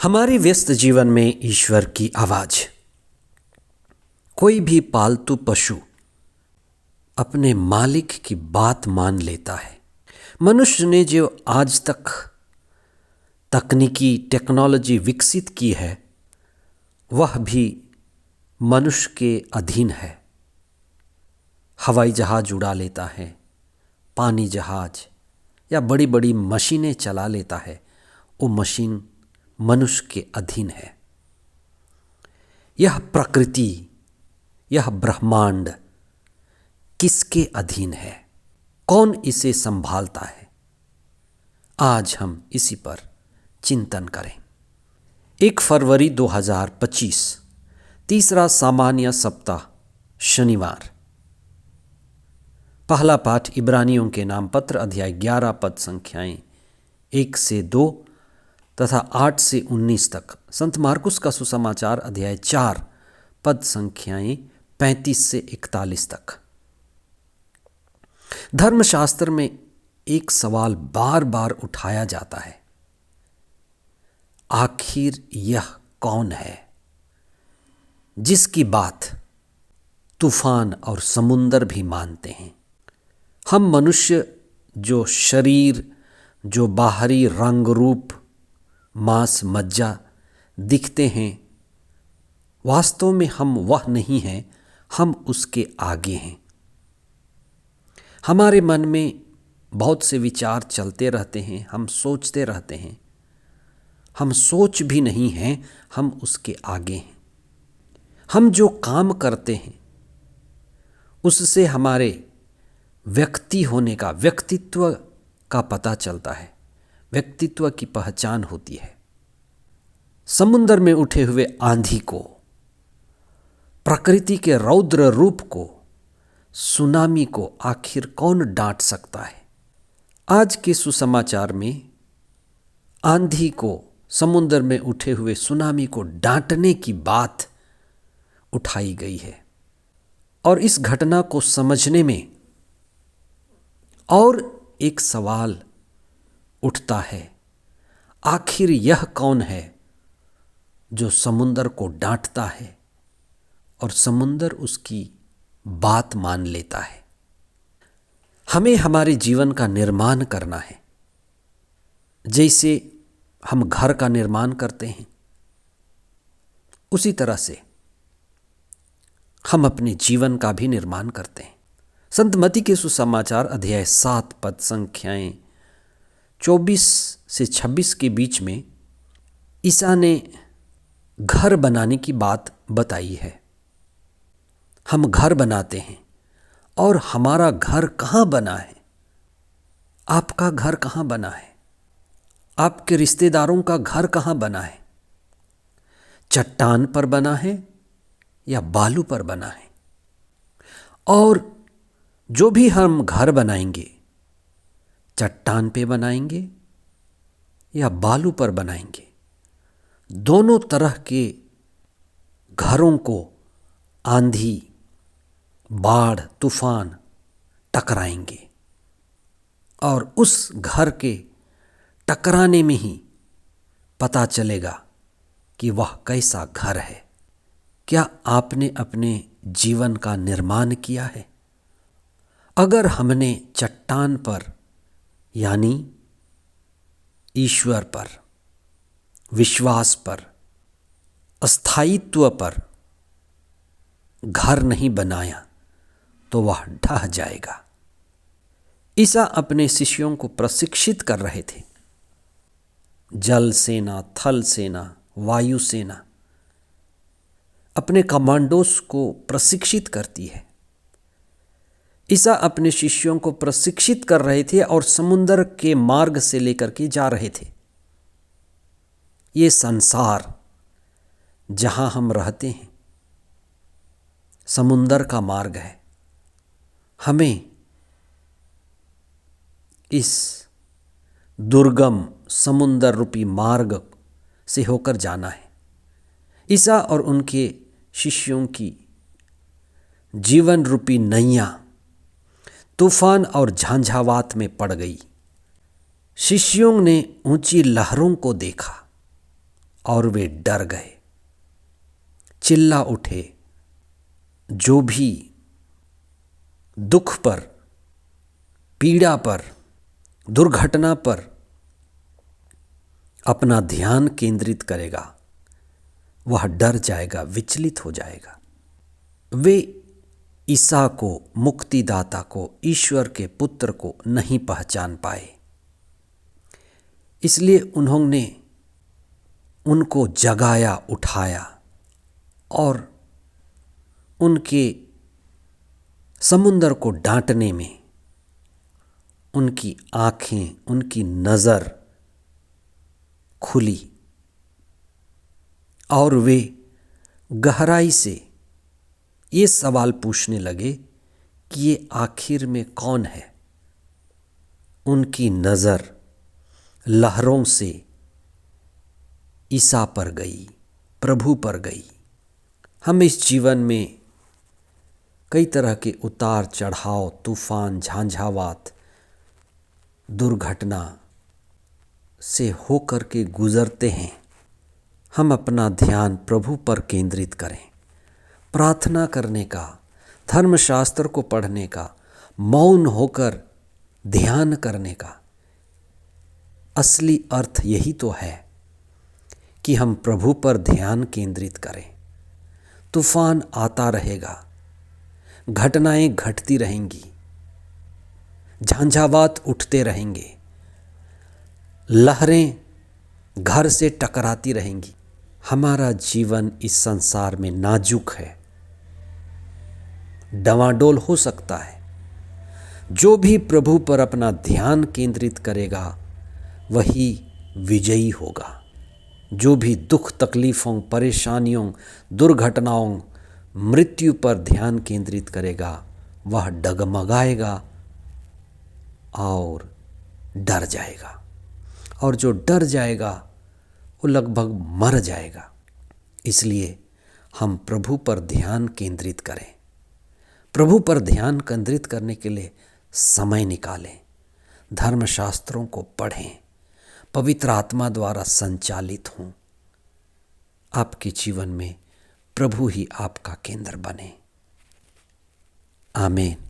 हमारे व्यस्त जीवन में ईश्वर की आवाज। कोई भी पालतू पशु अपने मालिक की बात मान लेता है। मनुष्य ने जो आज तक तकनीकी टेक्नोलॉजी विकसित की है वह भी मनुष्य के अधीन है। हवाई जहाज उड़ा लेता है, पानी जहाज या बड़ी बड़ी मशीनें चला लेता है, वो मशीन मनुष्य के अधीन है। यह प्रकृति, यह ब्रह्मांड किसके अधीन है? कौन इसे संभालता है? आज हम इसी पर चिंतन करें। 1 फरवरी 2025, तीसरा सामान्य सप्ताह, शनिवार। पहला पाठ इब्रानियों के नाम पत्र अध्याय 11 पद संख्याएं 1 से 2 तथा 8 से 19 तक। संत मार्कुस का सुसमाचार अध्याय 4 पद संख्याएं 35 से 41 तक। धर्मशास्त्र में एक सवाल बार बार उठाया जाता है, आखिर यह कौन है जिसकी बात तूफान और समुंदर भी मानते हैं? हम मनुष्य जो शरीर, जो बाहरी रंग रूप, मांस मज्जा दिखते हैं, वास्तव में हम वह नहीं हैं, हम उसके आगे हैं। हमारे मन में बहुत से विचार चलते रहते हैं, हम सोचते रहते हैं। हम सोच भी नहीं हैं, हम उसके आगे हैं। हम जो काम करते हैं उससे हमारे व्यक्ति होने का, व्यक्तित्व का पता चलता है, व्यक्तित्व की पहचान होती है। समुद्र में उठे हुए आंधी को, प्रकृति के रौद्र रूप को, सुनामी को आखिर कौन डांट सकता है? आज के सुसमाचार में आंधी को, समुद्र में उठे हुए सुनामी को डांटने की बात उठाई गई है। और इस घटना को समझने में और एक सवाल उठता है, आखिर यह कौन है जो समुद्र को डांटता है और समुद्र उसकी बात मान लेता है? हमें हमारे जीवन का निर्माण करना है। जैसे हम घर का निर्माण करते हैं, उसी तरह से हम अपने जीवन का भी निर्माण करते हैं। संत मत्ती के सुसमाचार अध्याय 7 पद संख्याएं 24 से 26 के बीच में ईसा ने घर बनाने की बात बताई है। हम घर बनाते हैं, और हमारा घर कहाँ बना है? आपका घर कहाँ बना है? आपके रिश्तेदारों का घर कहाँ बना है? चट्टान पर बना है या बालू पर बना है? और जो भी हम घर बनाएंगे, चट्टान पे बनाएंगे या बालू पर बनाएंगे, दोनों तरह के घरों को आंधी, बाढ़, तूफान टकराएंगे, और उस घर के टकराने में ही पता चलेगा कि वह कैसा घर है। क्या आपने अपने जीवन का निर्माण किया है? अगर हमने चट्टान पर यानी ईश्वर पर, विश्वास पर, स्थायित्व पर घर नहीं बनाया तो वह ढह जाएगा। ईसा अपने शिष्यों को प्रशिक्षित कर रहे थे। जल सेना, थल सेना, वायु सेना अपने कमांडोस को प्रशिक्षित करती है। ईसा अपने शिष्यों को प्रशिक्षित कर रहे थे और समुद्र के मार्ग से लेकर के जा रहे थे। ये संसार जहां हम रहते हैं समुद्र का मार्ग है। हमें इस दुर्गम समुद्र रूपी मार्ग से होकर जाना है। ईसा और उनके शिष्यों की जीवन रूपी नैया तूफान और झंझावात में पड़ गई। शिष्यों ने ऊंची लहरों को देखा और वे डर गए, चिल्ला उठे। जो भी दुख पर, पीड़ा पर, दुर्घटना पर अपना ध्यान केंद्रित करेगा वह डर जाएगा, विचलित हो जाएगा। वे ईसा को, मुक्तिदाता को, ईश्वर के पुत्र को नहीं पहचान पाए। इसलिए उन्होंने उनको जगाया, उठाया और उनके समुंदर को डांटने में उनकी आँखें, उनकी नज़र खुली और वे गहराई से ये सवाल पूछने लगे कि ये आखिर में कौन है। उनकी नज़र लहरों से ईसा पर गई, प्रभु पर गई। हम इस जीवन में कई तरह के उतार चढ़ाव, तूफान, झांझावात, दुर्घटना से होकर के गुजरते हैं। हम अपना ध्यान प्रभु पर केंद्रित करें। प्रार्थना करने का, धर्मशास्त्र को पढ़ने का, मौन होकर ध्यान करने का असली अर्थ यही तो है कि हम प्रभु पर ध्यान केंद्रित करें। तूफान आता रहेगा, घटनाएं घटती रहेंगी, झंझावात उठते रहेंगे, लहरें घर से टकराती रहेंगी। हमारा जीवन इस संसार में नाजुक है, डवाडोल हो सकता है। जो भी प्रभु पर अपना ध्यान केंद्रित करेगा वही विजयी होगा। जो भी दुख, तकलीफ़ों, परेशानियों, दुर्घटनाओं, मृत्यु पर ध्यान केंद्रित करेगा वह डगमगाएगा और डर जाएगा, और जो डर जाएगा वो लगभग मर जाएगा। इसलिए हम प्रभु पर ध्यान केंद्रित करें। प्रभु पर ध्यान केंद्रित करने के लिए समय निकालें, धर्मशास्त्रों को पढ़ें, पवित्र आत्मा द्वारा संचालित हों। आपके जीवन में प्रभु ही आपका केंद्र बने। आमीन।